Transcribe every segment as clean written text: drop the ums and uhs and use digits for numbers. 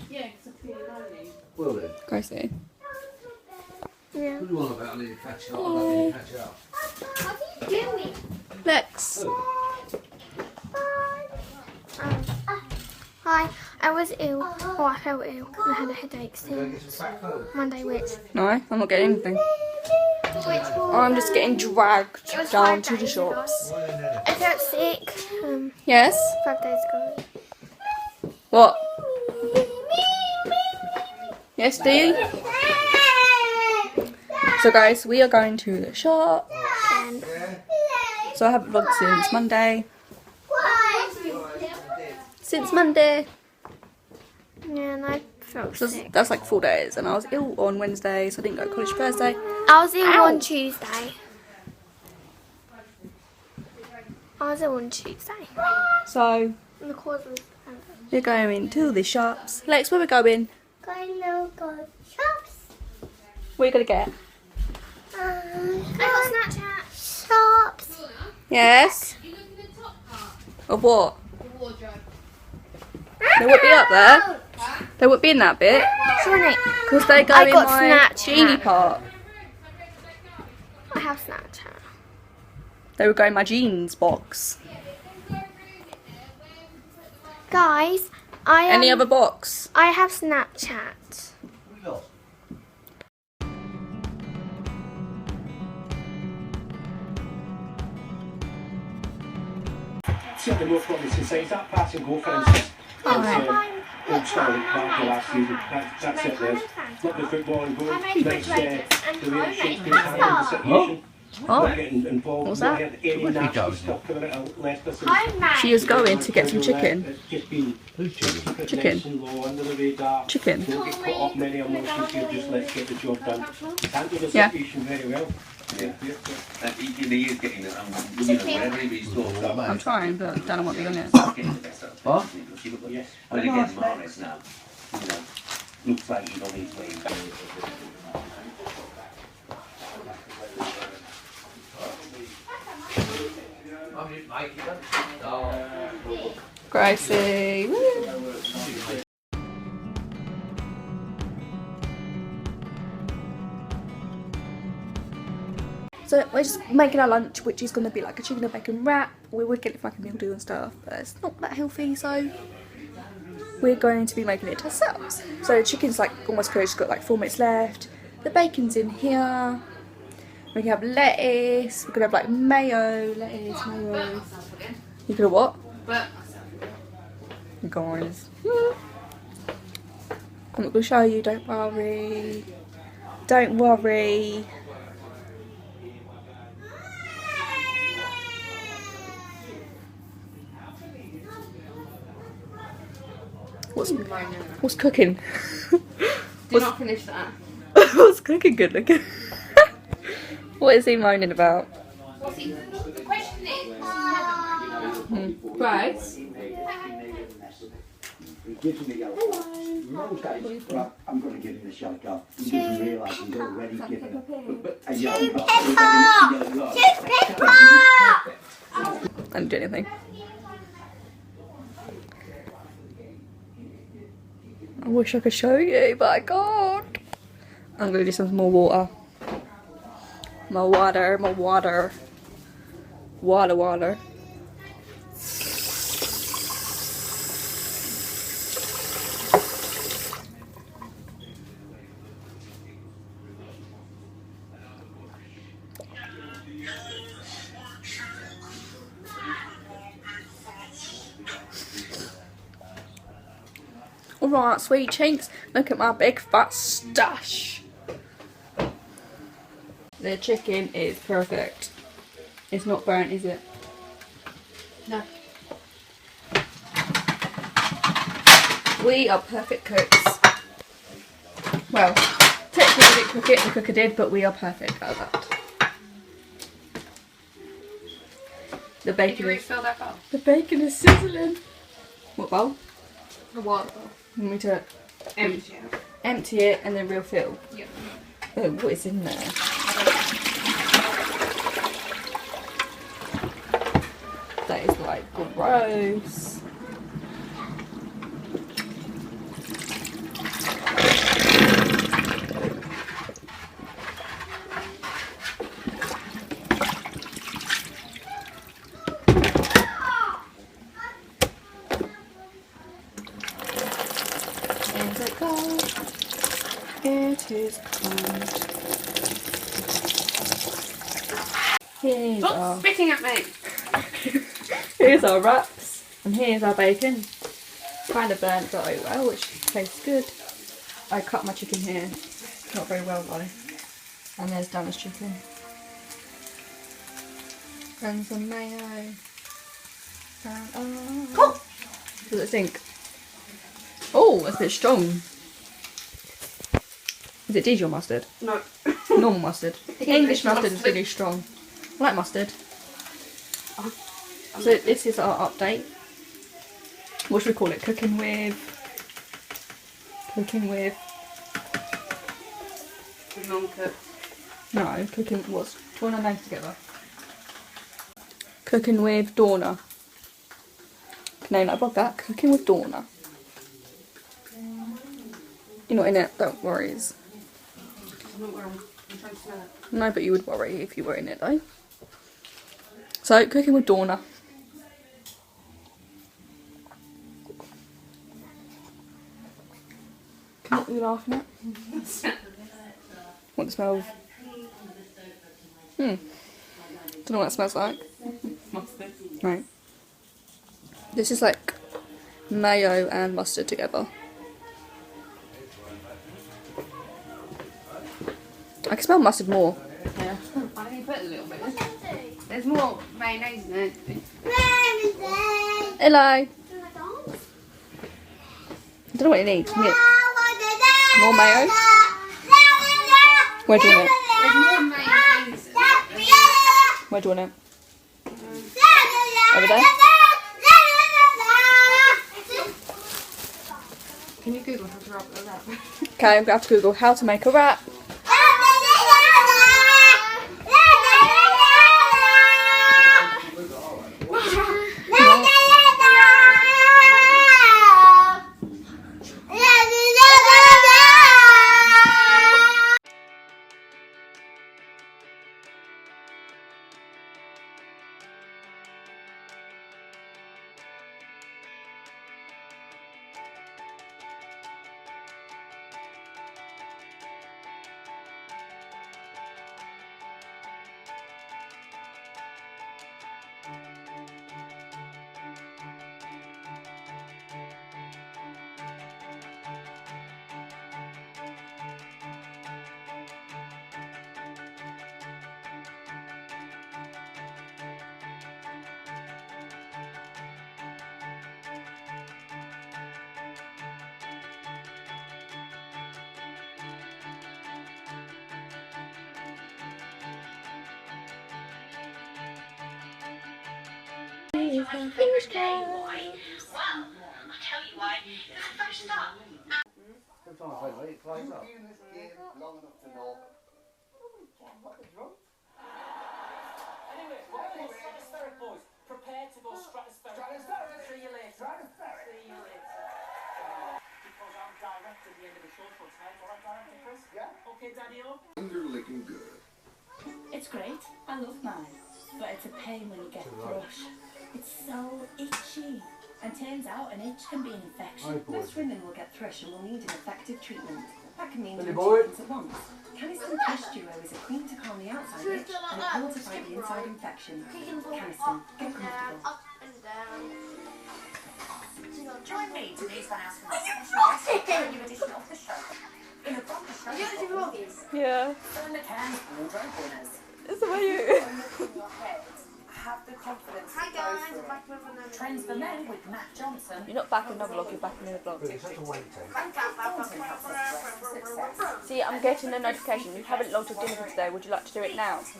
Yeah, because I feel lonely. Will do. Go see. Yeah. What do you want about? I need to catch up. I don't need to catch up. What are you doing? Lex. Hi, I was ill. Oh, I felt ill and I had a headache since Monday, which No, I'm not getting anything. was I'm just getting dragged It was down 5 to the days ago. shops. I felt sick Yes? 5 days ago. What? Yes, do you? So guys, we are going to the shop. And So I haven't vlogged since Monday. Since Monday. yeah, and I felt So sick. that's like 4 days. And I was ill on Wednesday, so I didn't go to college Thursday. I was ill Ow. on Tuesday. So The cause was we're going to the shops. Lex, where we going? going to go shops. What are you gonna get? I got Snapchat. Shops. Yes. You look in the top part, Of what? the wardrobe. They would be up there. They would be in that bit. Sonny, Because they go I in got my Snapchat. genie part. I have Snapchat. They would go in my jeans box. Guys, I Any other box? I have Snapchat. Certainly more promising signs. That pass and go, for instance, Alright. old style back to last season. That's it there. Not the football and goal. Nice the way Shakespeare handled the situation. Oh. Not getting involved. What's not that? getting any nasty stuff coming out of Leicester since. She is going to get some chicken. It's just been keep it Chicken. nice and low, under the radar. Chicken. Don't get caught up many emotions here, just let's get the job done. Handle the Yeah. situation very well. Yeah. He is getting it, whatever he's thought of. I'm trying, but don't know what they're gonna. Getting the best out of What? it. Yes. When again, Mahrez now, looks like he's on his way. Gracie. Woo. So we're just making our lunch, which is going to be like a chicken and bacon wrap. We would get it from like a meal deal and stuff, but it's not that healthy, so we're going to be making it ourselves. So the chicken's like almost cooked, it's got like 4 minutes left. The bacon's in here. We can have lettuce. We're gonna have like mayo, lettuce, mayo. You gonna what? But Guys, I'm not gonna show you. Don't worry. Don't worry. What's cooking? do not finish that. What's cooking good looking? What is he moaning about? What's he? The question is, Bryce. I'm going to give him a shot card. He doesn't realise he's already given a yellow card. I didn't do anything. I wish I could show you, but I can't. I'm gonna do some more water. More water, more water. Water, water. Alright, sweet chinks, look at my big fat stash. The chicken is perfect. It's not burnt, is it? No. We are perfect cooks. Well, technically we didn't cook it, the cooker did, but we are perfect at that. The Did bacon you is, refill that bowl? the bacon is sizzling. What bowl? The water bowl. You want me to Empty it. empty it and then refill? Yep. Oh, what is in there? That is like gross. Here's it goes. It is cold. Here's Stop our, spitting at me. here's our wraps, and here's our bacon. Kind of burnt but oh well, which tastes good. I cut my chicken here, not very well though. And there's Daunnah's chicken. And some mayo. And, oh. Does it stink? Oh, that's a bit strong. Is it Dijon mustard? No. Normal mustard. English mustard is really strong. I like mustard. So this is our update. What should we call it? Cooking with. Non-cooked. No, cooking. What's join our names together? Cooking with Daunnah. Name that blog that. Cooking with Daunnah. You're not in it. Don't worry. I'm not worried. I'm trying to smell it. No, but you would worry if you were in it though. So, cooking with Daunnah. What are you laughing at? What the smell of? Don't know what it smells like. Mustard. Right. This is like mayo and mustard together. I can smell mustard more. Yeah. I think you put a little bit. There's more mayonnaise in it. Hello. I don't know what it needs. More mayo? Where do you want it? There's more mayonnaise. Where do you want it? Over there? Can you Google how to wrap it up? Okay, I'm going to have to Google how to make a wrap. Sometimes when it flies up. Anyway, stratospheric boys, prepare to go stratospheric. See you later. See you later. Because I'm direct at the end of the show tonight. Alright, director Chris? Yeah. Okay, Daddy-o? Looking good. It's great. I love mine. But it's a pain when you get thrush. It's so itchy. And turns out an itch can be an infection. Most women will get thrush and will need an effective treatment. That can mean doing two things at once. Caniston Thrush Duo is a cream to calm the outside itch and a pill to fight the inside infection. Caniston, get comfortable. Up and down. Join me to these Van Aspen special new edition of the show. In a proper show. Yeah. Fill in the cans, wardrobe winners. It's the way you... In your head. Have the confidence Hi to go guys, through back it. with another Trends for Men with Matt Johnson. You're not back in the vlog, you're back in the vlog. See, I'm getting a notification. You haven't logged a dinner for today. Would you like to do it now? Watch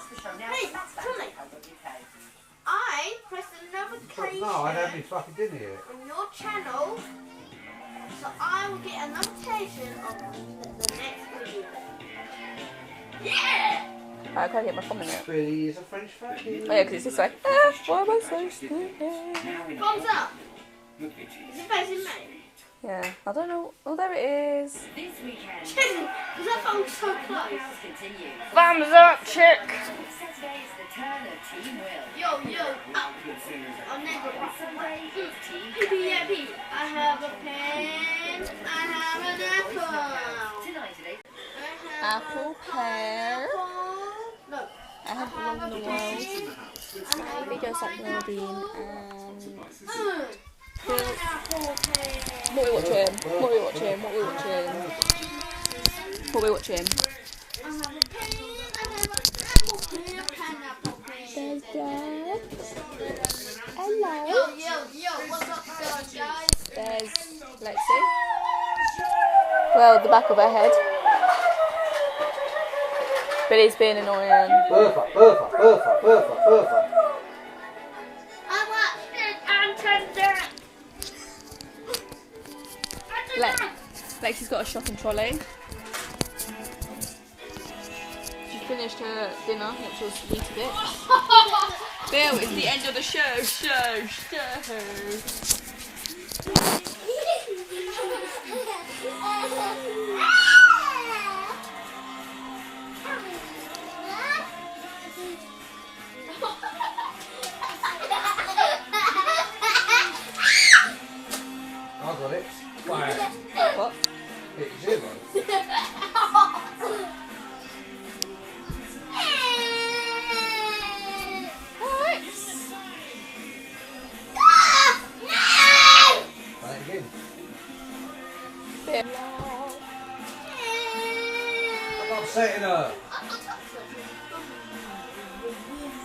the show now. Hey, I pressed the notification No, I don't need fucking dinner yet. on your channel, so I will get a notification of the next video. Yeah! I can't get my thumb in it. Billy is a French fucking. Oh yeah, because it's this way. Ah, why am I so stupid? Thumbs up! Is it facing me? Yeah, I don't know. Oh, there it is. This weekend, Because that phone so close. continue. Thumbs up, chick. Saturday is the turn of Team Will. Yo, I'll never watch Sunday is Team PPP. I have a pen. I have an apple. Tonight at 8. Apple pear. No. I have Along the World. Videos like Building and Apple pen. what we watching? What we watching? What we watching? What we watching? I have a pen. I have an apple pen. Pineapple pen. There's Dad. Yo, Hello. what's up, guys? There's Lexi. Well, the back of her head. Billy's being annoying. Bertha. I watched it on Tinder. Lexi's got a shopping trolley. She finished her dinner, which was meat a bit. Bill, it's the end of the show. I got it. Wow. What? It's zero. Try it again. Bill. I'm upsetting her.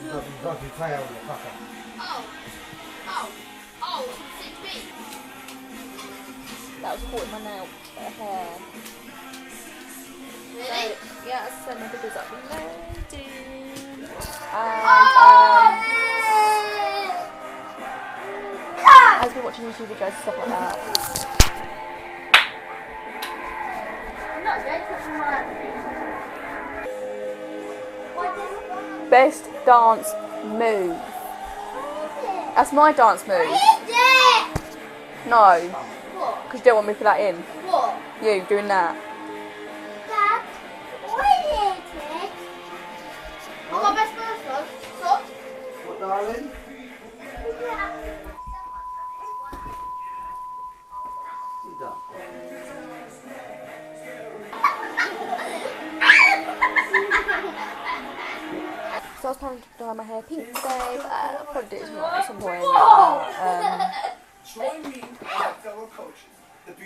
You've got your fucking tail in the fucker. Oh, 6B. That was caught in my nail, her hair. Really? So, yeah, I sent my videos up loading. And as we're watching YouTube videos and stuff like that. No, that's mine. Best dance move. That's my dance move. No, What? because you don't want me to put that in. What? You doing that. Dad, what is it? I got best person. So? What, darling? You done? So I was planning to dye my hair pink today, but I'll probably do it tomorrow at some point.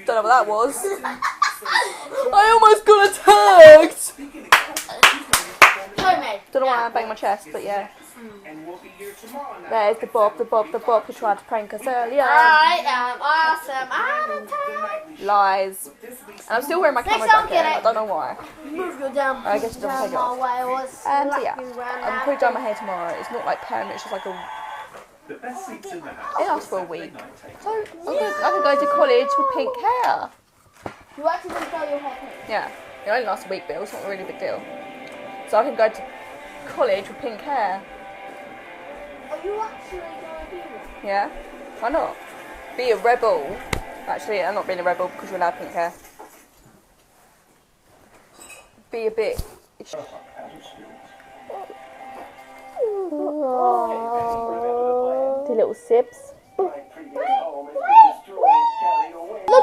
Don't know what that was. I almost got attacked! Don't know why I banged my chest, but yeah. There's the Bob who tried to prank us earlier. I am awesome. I'm tired. Lies. And I'm still wearing my camera Next time, jacket. get it. I don't know why. Move your damn. I guess it doesn't take it off. So yeah, I'm probably dyeing my hair tomorrow. It's not like permanent, it's just like a... It lasts for a week. So I could go to college with pink hair. You actually didn't tell your hair pink. Yeah, it only lasts a week, but it's not a really big deal. So I can go to college with pink hair. Are you actually going to do this? Yeah, why not? Be a rebel. Actually, I'm not being a rebel because you're allowed pink hair. Be a bit. Do little sips. Look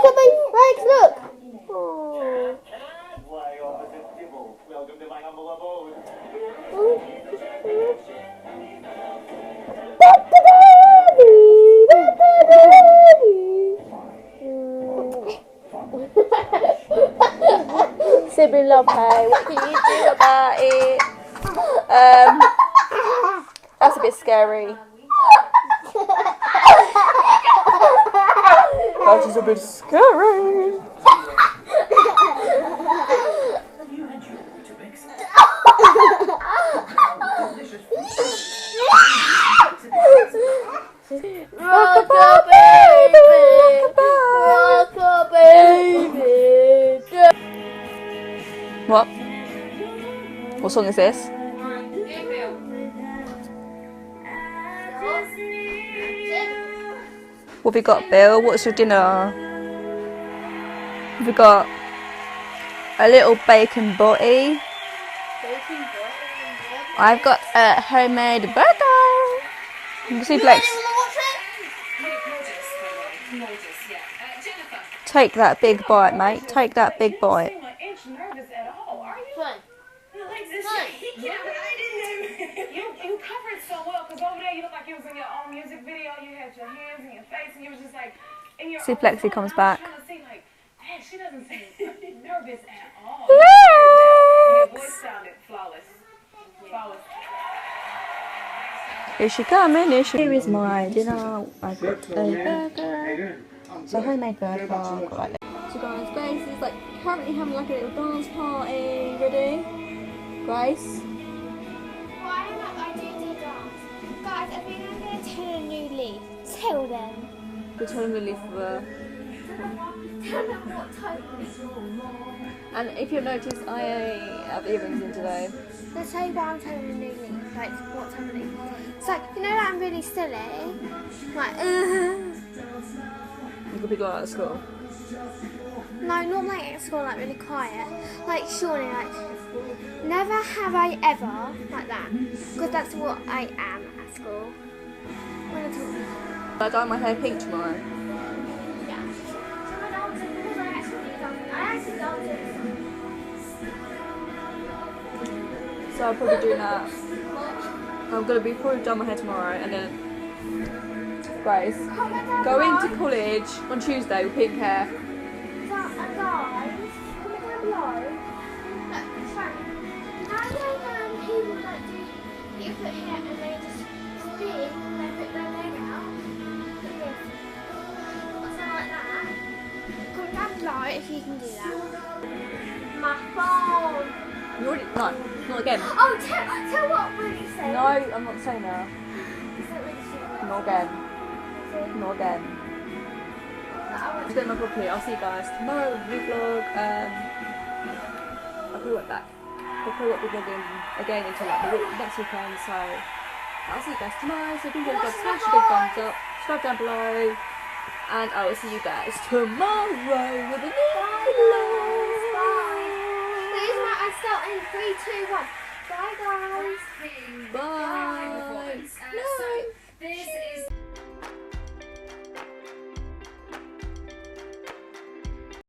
at my legs, look! Sibling love, hey, what can you do about it? That's a bit scary. That is a bit scary. Rock-a baby, rock-a baby. What? What song is this? What have you got, Bill? What's your dinner? We've got a little bacon butty. I've got a homemade burger. You can see Flex. Take that big bite, mate. Take that big bite. You covered so well because over there you look like you was in your own music video. You had your hands in your face and you was just like in your See Flexi comes back. Like, man, she doesn't seem nervous at all. Your voice sounded flawless. Flawless. Is she coming? Is she? Here is my dinner. I've got a burger. It's a homemade burger. So guys, Grace is like currently having like a little dance party. Ready? Grace? Why not I do dance? Guys, I think I'm going to turn a new leaf. Till then. We're telling the leaf for. Tell them what time it is. And if you've noticed, I have earrings in today. Let's say why I'm telling a new leaf. Like, what time it is. It's like, you know that I'm really silly? Like, You could be going out of school. No, not like at school, like really quiet. Like, surely, like, never have I ever, like that. Because that's what I am at school. When I talk. I dye my hair pink tomorrow. Yeah. So my dancing, because I actually dance. So I'll probably do that. I'm going to be probably done my hair tomorrow and then Grace going to college on Tuesday with pink hair. And guys, comment down below. Look, sorry. Now people like do, you put hair and they just spin and they put their leg out. Like this. Or something like that. Comment down below if you can do that. My phone. You already, no, not again. Oh, tell what Willie said. No, I'm not saying that. Is that really stupid? Not again. Not again. I I'm doing my vlog here. I'll see you guys tomorrow with a new vlog. I'll probably work back. I'll probably won't be vlogging again until like the next weekend. So I'll see you guys tomorrow. So if you enjoyed the vlog, smash a big thumbs up, subscribe down below, and I will see you guys tomorrow with a new vlog. I start in 3, 2, 1. Bye guys. Bye. So this is